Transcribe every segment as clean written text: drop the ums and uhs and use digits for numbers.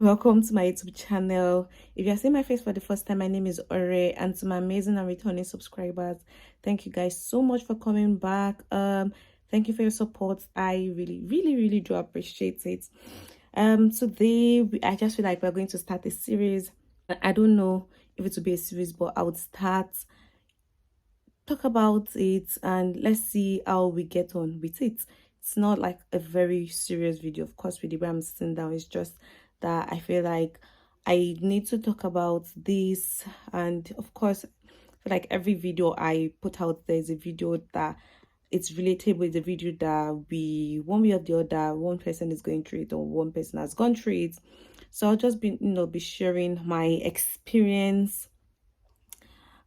Welcome to my YouTube channel. If you're seeing my face for the first time, my name is Ore, and to my amazing and returning subscribers, thank you guys so much for coming back. Thank you for your support. I really do appreciate it. Today I just feel like we're going to start a series. I don't know if it will be a series, but I would talk about it and let's see how we get on with it. It's not like a very serious video, of course, with the way I'm sitting down. It's just that I feel like I need to talk about this, and of course, I feel like every video I put out there is a video that it's relatable. It's a video that we, one way or the other, one person is going through it or one person has gone through it. So I'll just be sharing my experience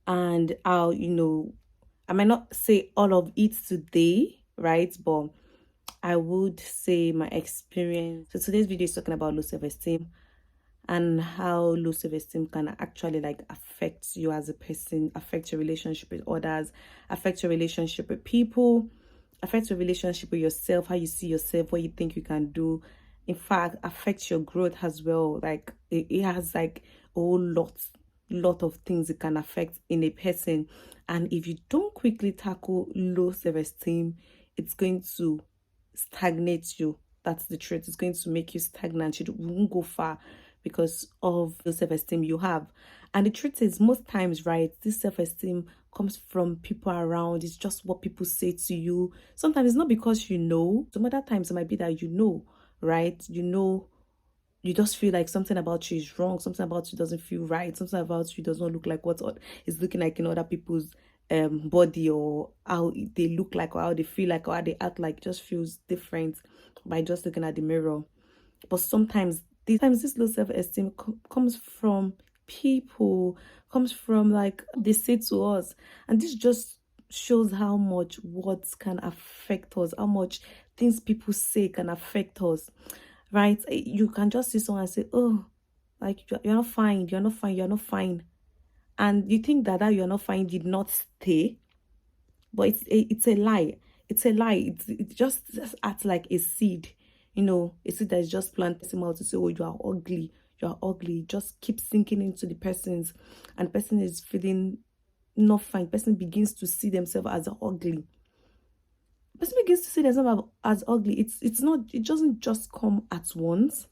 and how I might not say all of it today, right? But I would say my experience. So today's video is talking about low self-esteem and how low self-esteem can actually like affect you as a person, affect your relationship with others, affect your relationship with people, affect your relationship with yourself, how you see yourself, what you think you can do. In fact, affect your growth as well. Like it has like a whole lot of things it can affect in a person. And if you don't quickly tackle low self-esteem, it's going to stagnate you. That's the truth. It's going to make you stagnant. You won't go far because of the self-esteem you have. And the truth is, most times, right, this self-esteem comes from people around. It's just what people say to you. Sometimes it's not because you know. Some other times it might be that you know, right? You just feel like something about you is wrong, something about you doesn't feel right, something about you does not look like what is looking like in other people's body, or how they look like, or how they feel like, or how they act like, just feels different by just looking at the mirror. But sometimes this low self-esteem comes from people, comes from like they say to us, and this just shows how much words can affect us, how much things people say can affect us, right? You can just see someone and say, oh, like you're not fine, you're not fine, you're not fine, and you think that you're not fine did not stay, but it's a lie. It's a lie. It just acts like a seed, a seed that is just planted out to say, oh, you are ugly, you are ugly. It just keeps sinking into the person's, and the person is feeling not fine. The person begins to see themselves as ugly. The person begins to see themselves as ugly. It's not, it doesn't just come at once,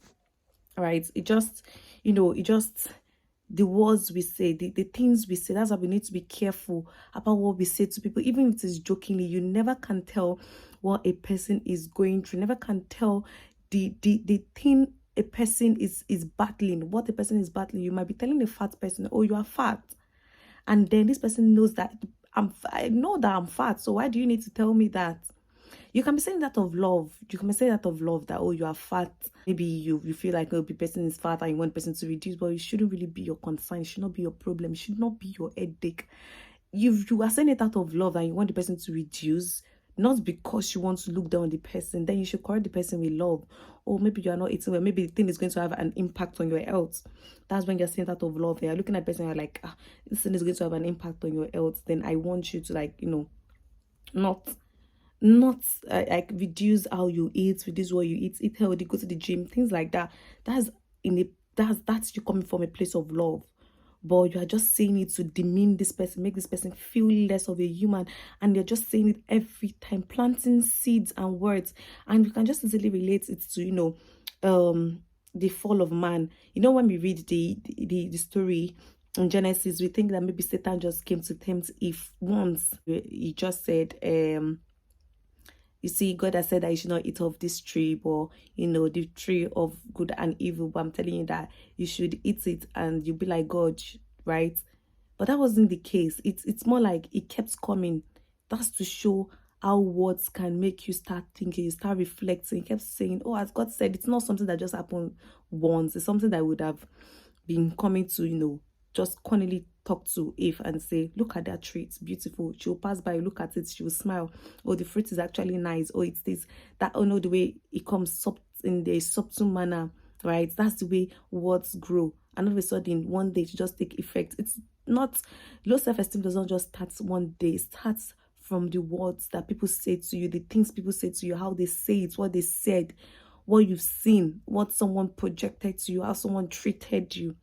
right? It just, it just, the words we say, the things we say, that's why we need to be careful about what we say to people. Even if it is jokingly, you never can tell what a person is going through. You never can tell the thing a person is battling, what a person is battling. You might be telling a fat person, oh, you are fat, and then this person knows that I know that I'm fat, so why do you need to tell me that? You can be saying that of love. You can be saying that of love, that, oh, you are fat. Maybe you feel like, oh, the person is fat and you want the person to reduce, but it shouldn't really be your concern. It should not be your problem. It should not be your headache. You are saying it out of love and you want the person to reduce, not because you want to look down on the person. Then you should correct the person with love. Or maybe you are not eating well. Maybe the thing is going to have an impact on your health. That's when you're saying that of love. You're looking at the person, you're like, this thing is going to have an impact on your health. Then I want you to, like, not like reduce how you eat, reduce what you eat healthy, go to the gym, things like that. That's you coming from a place of love. But you are just saying it to demean this person, make this person feel less of a human, and you're just saying it every time, planting seeds and words. And you can just easily relate it to the fall of man. When we read the story in Genesis, we think that maybe Satan just came to tempt Eve once. He just said, you see, God has said that you should not eat of this tree, but the tree of good and evil. But I'm telling you that you should eat it and you'll be like God, right? But that wasn't the case. It's more like it kept coming. That's to show how words can make you start thinking, you start reflecting. He kept saying, oh, as God said, it's not something that just happened once. It's something that would have been coming to, just cunningly talk to Eve and say, look at that tree, it's beautiful. She'll pass by, look at it, she will smile. Oh, the fruit is actually nice. Oh, it's this, that. Oh no, the way it comes in the subtle manner, right? That's the way words grow. And all of a sudden, one day, to just take effect. It's not, low self-esteem does not just start one day. It starts from the words that people say to you, the things people say to you, how they say it, what they said, what you've seen, what someone projected to you, how someone treated you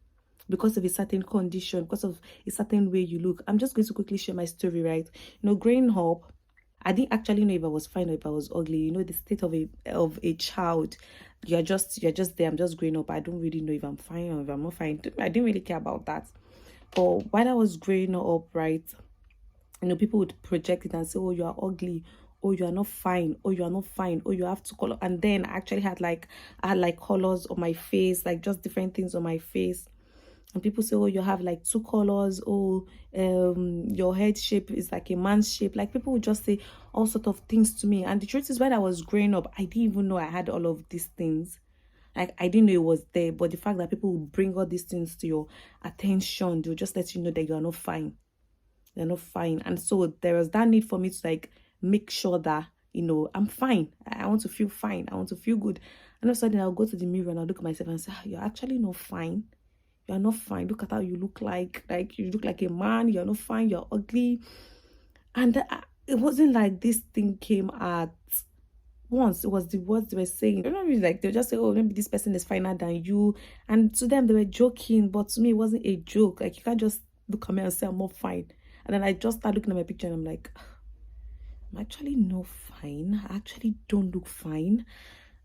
because of a certain condition, because of a certain way you look. I'm just going to quickly share my story, right? Growing up, I didn't actually know if I was fine or if I was ugly. The state of a child. You're just there. I'm just growing up. I don't really know if I'm fine or if I'm not fine. I didn't really care about that. But while I was growing up, right, people would project it and say, oh, you are ugly, oh, you are not fine, oh, you are not fine, oh, you have to color. And then I actually had colors on my face, like just different things on my face. And people say, oh, you have like two colors, oh, your head shape is like a man's shape. Like people would just say all sort of things to me. And the truth is, when I was growing up, I didn't even know I had all of these things. Like I didn't know it was there. But the fact that people will bring all these things to your attention, they'll just let you know that you are not fine. They're not fine. And so there was that need for me to like make sure that I'm fine. I want to feel fine. I want to feel good. And all of a sudden I'll go to the mirror and I'll look at myself and say, you're actually not fine. You're not fine. Look at how you look like you look like a man. You're not fine. You're ugly. And it wasn't like this thing came at once. It was the words they were saying. They're not really like, they'll just say, oh, maybe this person is finer than you. And to them they were joking, but to me it wasn't a joke. Like you can't just look at me and say I'm not fine. And then I just start looking at my picture and I'm like, I'm actually not fine. I actually don't look fine.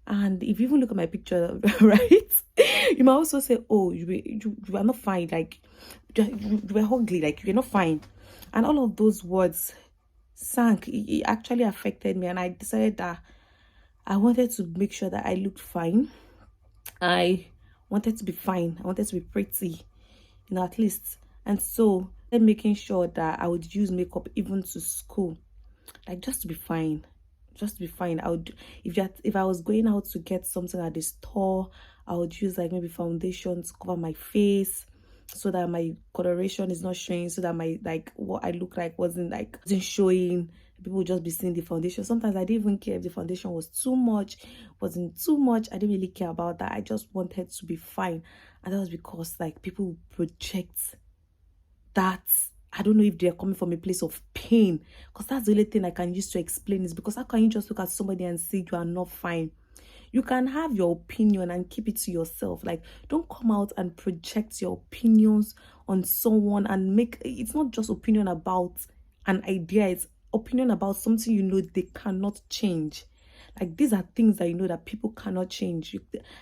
And if you even look at my picture, right, you might also say, oh, you are not fine. Like, you were ugly. Like, you're not fine. And all of those words sank. It actually affected me. And I decided that I wanted to make sure that I looked fine. I wanted to be fine. I wanted to be pretty, at least. And so making sure that I would use makeup even to school, like just to be fine. I would, if I was going out to get something at the store, I would use like maybe foundation to cover my face so that my coloration is not showing, so that my like what I look like wasn't showing. People would just be seeing the foundation. Sometimes I didn't even care if the foundation was too much, wasn't too much. I didn't really care about that. I just wanted to be fine. And that was because like people project that. I don't know if they're coming from a place of pain, because that's the only thing I can use to explain is because how can you just look at somebody and say you are not fine? You can have your opinion and keep it to yourself. Like, don't come out and project your opinions on someone and make it's not just opinion about an idea, it's opinion about something they cannot change. Like, these are things that that people cannot change.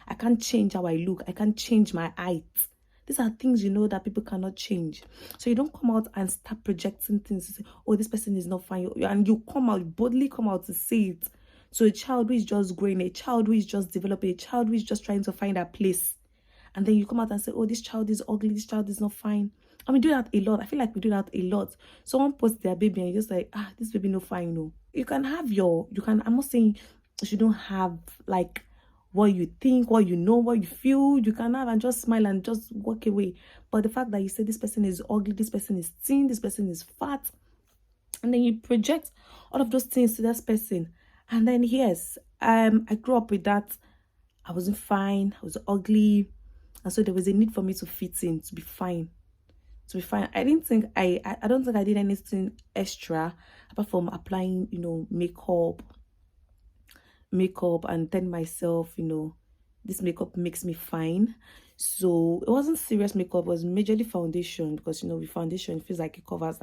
I can't change how I look. I can't change my height. These are things that people cannot change. So you don't come out and start projecting things to say, oh, this person is not fine. And you boldly come out to say it. So a child who is just growing, a child who is just developing, a child who is just trying to find a place. And then you come out and say, oh, this child is ugly, this child is not fine. And we do that a lot. I feel like we do that a lot. Someone posts their baby and you're just like, this baby no fine, no. I'm not saying you don't have like what you think, what you know, what you feel, you can have and just smile and just walk away. But the fact that you say this person is ugly, this person is thin, this person is fat, and then you project all of those things to that person. And then yes, I grew up with that. I wasn't fine, I was ugly, and so there was a need for me to fit in, to be fine. I don't think I did anything extra apart from applying, makeup and tell myself, this makeup makes me fine. So it wasn't serious makeup, it was majorly foundation, because with foundation it feels like it covers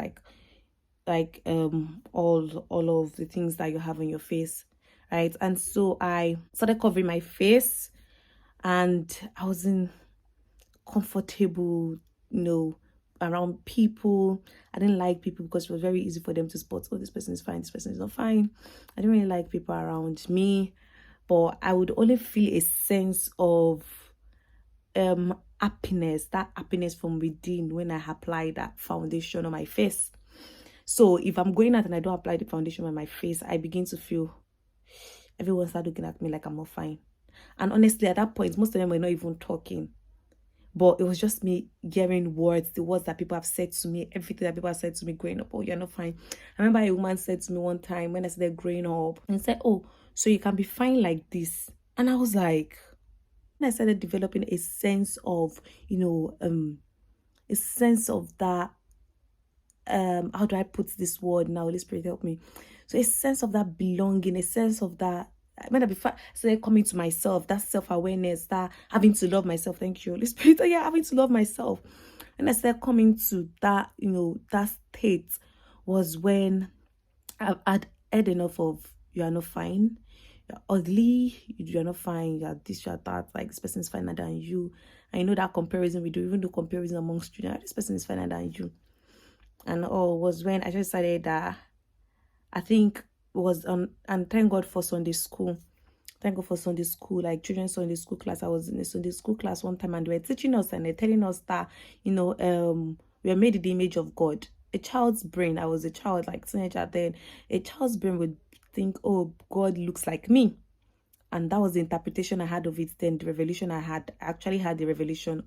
all of the things that you have on your face, right? And so I started covering my face and I wasn't comfortable, around people. I didn't like people because it was very easy for them to spot, oh, this person is fine, this person is not fine. I didn't really like people around me, but I would only feel a sense of happiness, that happiness from within, when I apply that foundation on my face. So if I'm going out and I don't apply the foundation on my face, I begin to feel everyone start looking at me like I'm not fine. And honestly, at that point, most of them were not even talking. But it was just me hearing the words that people have said to me, everything that people have said to me growing up. Oh, you're not fine. I remember a woman said to me one time when I started growing up and said, oh, so you can be fine like this. And I was like, and I started developing a sense of, a sense of that, how do I put this word now? Holy Spirit, help me. So a sense of that belonging, a sense of that when I started coming to myself, that self-awareness, that having to love myself, thank you, Holy Spirit, yeah, having to love myself. And I started coming to that, that state was when I'd heard enough of you are not fine, you're ugly, you're not fine, you're this, you're that, like this person is finer than you. I know that comparison we do, even though comparison among students, this person is finer than you. And all was when I just decided that I think was and thank God for Sunday school. Thank God for Sunday school, like children's Sunday school class. I was in a Sunday school class one time and they were teaching us and they're telling us that, we are made in the image of God. A child's brain, I was a child, like teenager then, a child's brain would think, oh, God looks like me. And that was the interpretation I had of it then. The revelation I had, I actually had the revelation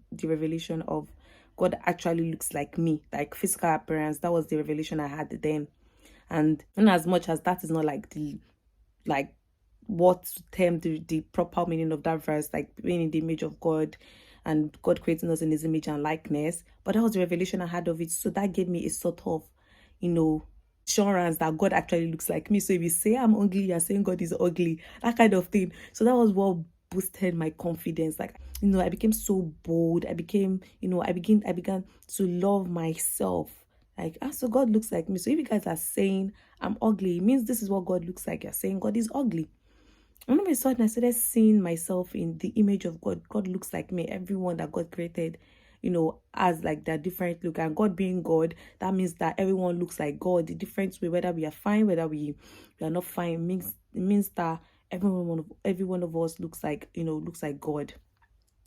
of God actually looks like me, like physical appearance. That was the revelation I had then. And in as much as that is not like the like what term the proper meaning of that verse, like being in the image of God and God creating us in his image and likeness, but that was the revelation I had of it. So that gave me a sort of, assurance that God actually looks like me. So if you say I'm ugly, you're saying God is ugly, that kind of thing. So that was what boosted my confidence. Like, I became so bold. I became, I began to love myself. Like, so God looks like me. So if you guys are saying I'm ugly, it means this is what God looks like. You're saying God is ugly. And all of a sudden, I started seeing myself in the image of God. God looks like me. Everyone that God created, as like their different look. And God being God, that means that everyone looks like God. The difference way, whether we are fine, whether we are not fine, means that every one of us looks like God.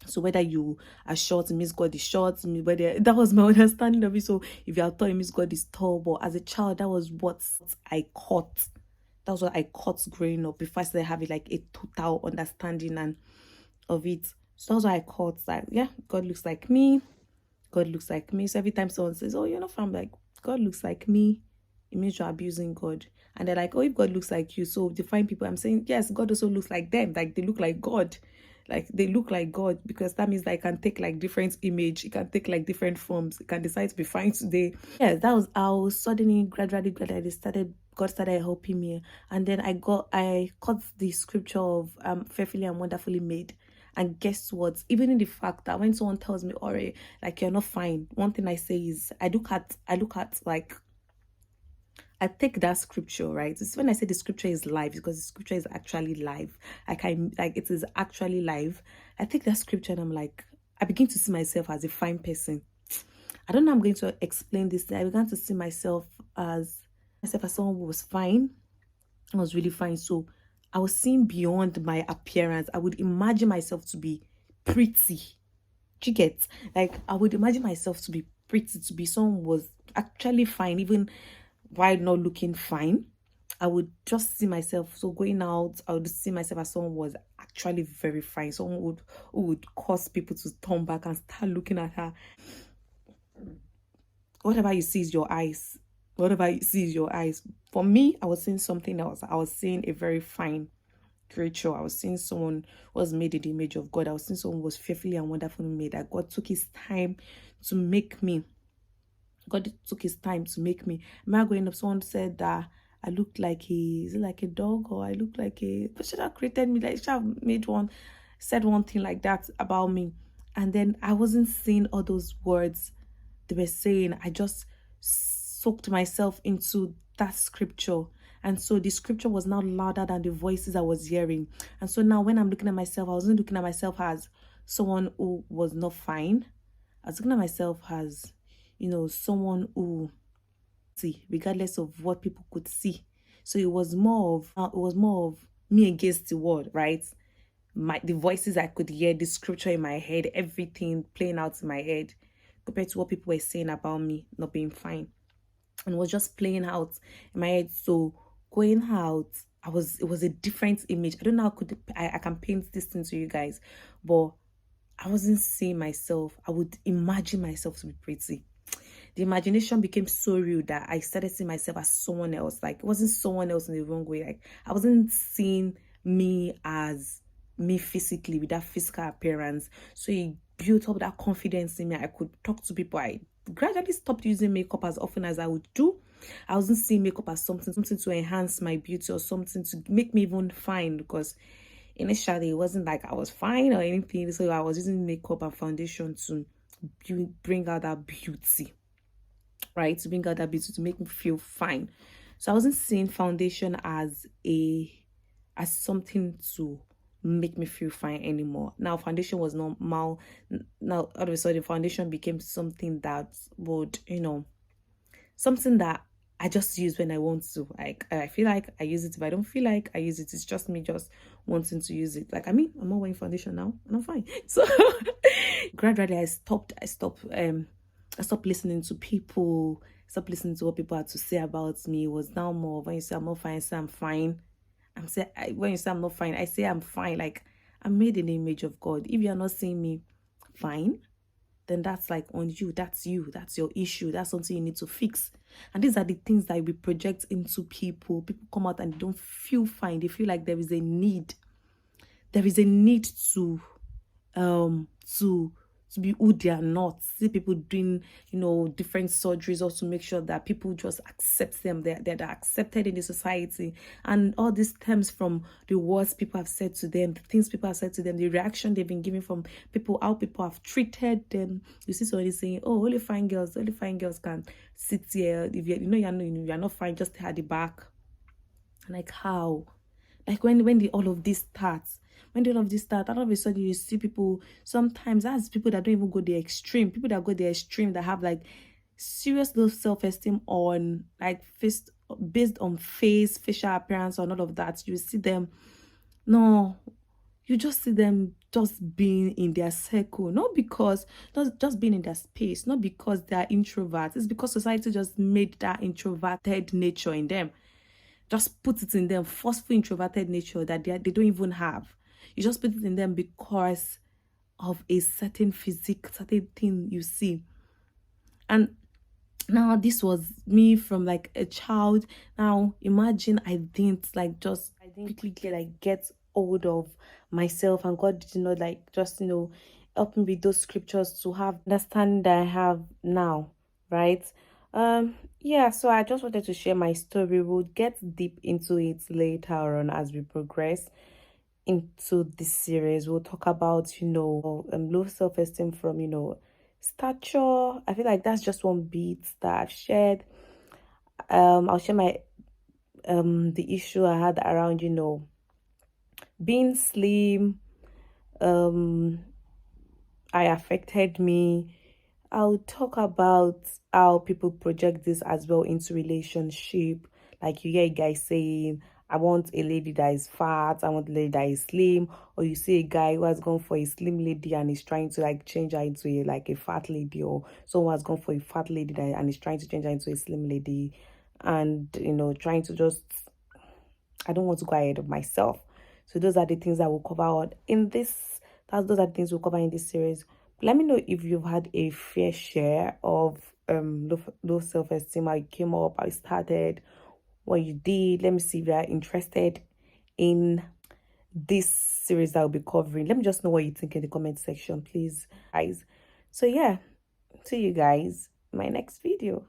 So whether you are short, it means God is short. Whether that was my understanding of it. So if you are tall, it means God is tall. But as a child, that was what I caught. That was what I caught growing up before I started having like a total understanding and of it. So that was what I caught. Like, yeah, God looks like me. God looks like me. So every time someone says, oh, you're not from, like, God looks like me, it means you're abusing God. And they're like, oh, if God looks like you, so define people. I'm saying, yes, God also looks like them. Like, they look like God. Like, they look like God, because that means that it can take like different image. It can take like different forms. It can decide to be fine today. Yeah, that was how suddenly, gradually, God started helping me. And then I caught the scripture of fearfully and wonderfully made. And guess what? Even in the fact that when someone tells me, "Ore, like you're not fine," one thing I say is, I look at like, I take that scripture, right? It's when I say the scripture is live, because the scripture is actually live. Like it is actually live. I take that scripture and I'm like, I begin to see myself as a fine person. I don't know how I'm going to explain this. I began to see myself as someone who was fine. I was really fine. So I was seeing beyond my appearance. I would imagine myself to be pretty. Do you get? Like, I would imagine myself to be pretty, to be someone who was actually fine, even while not looking fine. I would just see myself. So going out, I would see myself as someone who was actually very fine. Someone who would cause people to turn back and start looking at her. Whatever you see is your eyes. Whatever you see is your eyes. For me, I was seeing something else. I was seeing a very fine creature. I was seeing someone who was made in the image of God. I was seeing someone who was fearfully and wonderfully made. That God took his time to make me. God took his time to make me. Am growing up, someone said that I looked like is it like a dog, or I look like a, but should have created me, like should have made one, said one thing like that about me. And then I wasn't seeing all those words they were saying. I just soaked myself into that scripture. And so the scripture was now louder than the voices I was hearing. And so now when I'm looking at myself, I wasn't looking at myself as someone who was not fine. I was looking at myself as, someone who see, regardless of what people could see. So it was more of me against the world, right? The voices I could hear, the scripture in my head, everything playing out in my head, compared to what people were saying about me not being fine. And it was just playing out in my head. So going out, it was a different image. I don't know how I can paint this thing to you guys, but I wasn't seeing myself. I would imagine myself to be pretty. The imagination became so real that I started seeing myself as someone else. Like, it wasn't someone else in the wrong way. Like, I wasn't seeing me as me physically with that physical appearance. So it built up that confidence in me. I could talk to people. I gradually stopped using makeup as often as I would do. I wasn't seeing makeup as something to enhance my beauty or something to make me even fine, because initially it wasn't like I was fine or anything. So I was using makeup and foundation to bring out that beauty, right? To bring out that beauty, to make me feel fine. So I wasn't seeing foundation as something to make me feel fine anymore. Now foundation was normal. Now all of a sudden foundation became something that would, something that I just use when I want to. Like, I feel like I use it. If I don't feel like I use it, it's just me just wanting to use it. Like, I mean, I'm not wearing foundation now and I'm fine. So gradually I stopped listening to people, stopped listening to what people had to say about me. It was now more when you say I'm not fine, say I'm fine. When you say I'm not fine, I say I'm fine. Like, I'm made in the image of God. If you're not seeing me fine, then that's like on you. That's you. That's your issue. That's something you need to fix. And these are the things that we project into people. People come out and they don't feel fine. They feel like there is a need. There is a need to be who they are not. See people doing, different surgeries also to make sure that people just accept them. They're accepted in the society. And all this stems from the words people have said to them, the things people have said to them, the reaction they've been given from people, how people have treated them. You see somebody saying, oh, only fine girls can sit here. If you're not fine, just stay at the back. Like, how? Like, when all of this starts, all of a sudden you see people, sometimes that's people that don't even go the extreme, people that go the extreme, that have like serious low self-esteem on like based on facial appearance and all of that. You see them, no, you just see them just being in their circle, not because just being in their space, not because they are introverts. It's because society just made that introverted nature in them, just put it in them, forceful introverted nature that they don't even have. You just put it in them because of a certain physique, certain thing you see. And now this was me from like a child. Now imagine I didn't quickly like get hold of myself, and God did not like just help me with those scriptures to have understanding that I have now, right? Yeah, so I just wanted to share my story. We'll get deep into it later on as we progress into this series. We'll talk about low self-esteem from stature. I feel like that's just one bit that I've shared. I'll share my the issue I had around being slim. I affected me. I'll talk about how people project this as well into relationship. Like, you hear a guy saying, I want a lady that is fat, I want a lady that is slim. Or you see a guy who has gone for a slim lady and is trying to like change her into a fat lady, or someone has gone for a fat lady and is trying to change her into a slim lady. And trying to just, I don't want to go ahead of myself. So those are the things that we'll cover on in this. Those are the things we'll cover in this series. Let me know if you've had a fair share of low self-esteem, how it came up, how it started, what you did. Let me see if you are interested in this series that I'll be covering. Let me just know what you think in the comment section, please, guys. So yeah, see you guys in my next video.